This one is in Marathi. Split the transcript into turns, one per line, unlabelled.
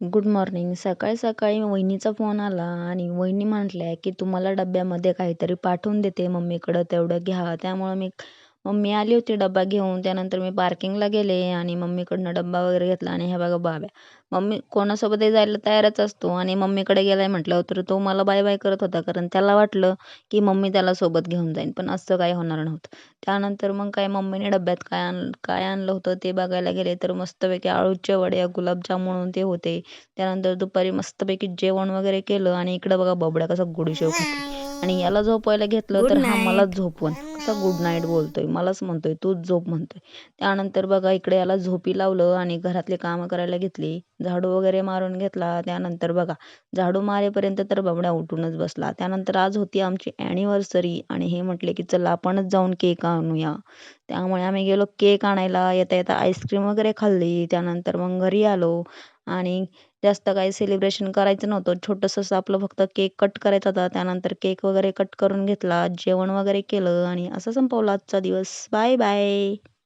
Good morning. सकाळी-सकाळी वहिनीचा फोन आला आणि वहिनी म्हटल्या, की "तुम्हाला डब्यामध्ये काहीतरी पाठवून देते मम्मीकडं, तेवढं घ्या." त्यामुळं मम्मी आली होती डब्बा घेऊन. त्यानंतर मी पार्किंगला गेले आणि मम्मीकडनं डब्बा वगैरे घेतला आणि हे बघा बाब्या. मम्मी कोणासोबतही जायला तयारच असतो आणि मम्मीकडे गेलाय म्हटल्यावर तर तो मला बाय-बाय करत होता. कारण त्याला वाटलं, की मम्मी त्याला सोबत घेऊन जाईन. पण असं काही होणार नव्हतं. त्यानंतर मग काय मम्मीने डब्यात काय आणलं होतं ते बघायला गेले तर मस्तपैकी अळूच्या वड्या, गुलाबजामुन ते होते. त्यानंतर दुपारी मस्तपैकी जेवण वगैरे केलं आणि इकडं बघा बबड्या कसा गुडशेव खातोय आणि याला झोपवायला घेतलं
गुड
तर हा मलाच
नाईट.
झोपवण. कसा गुड नाईट बोलतोय. मलाच म्हणतोय तूच झोप म्हणतोय. त्यानंतर बघा इकडे याला झोपी लावलं आणि घरातली कामं करायला घेतली. झाडू वगैरे मारून घेतला. त्यानंतर बघा झाडू मारेपर्यंत तर बबड्या उठूनच बसला. त्यानंतर आज होती आमची अॅनिव्हर्सरी आणि हे म्हटले की चला आपणच जाऊन केक आणूया. त्यामुळे आम्ही गेलो केक आणायला. येता-येता आईस्क्रीम वगैरे खाल्ली. त्यानंतर मग घरी आलो आणि जास्त काही सेलिब्रेशन करायचं नव्हतं. छोटंसं आपलं फक्त केक कट करायचा होता. त्यानंतर केक वगैरे कट करून घेतला. जेवण वगैरे केलं आणि असं संपवला आजचा दिवस. Bye bye.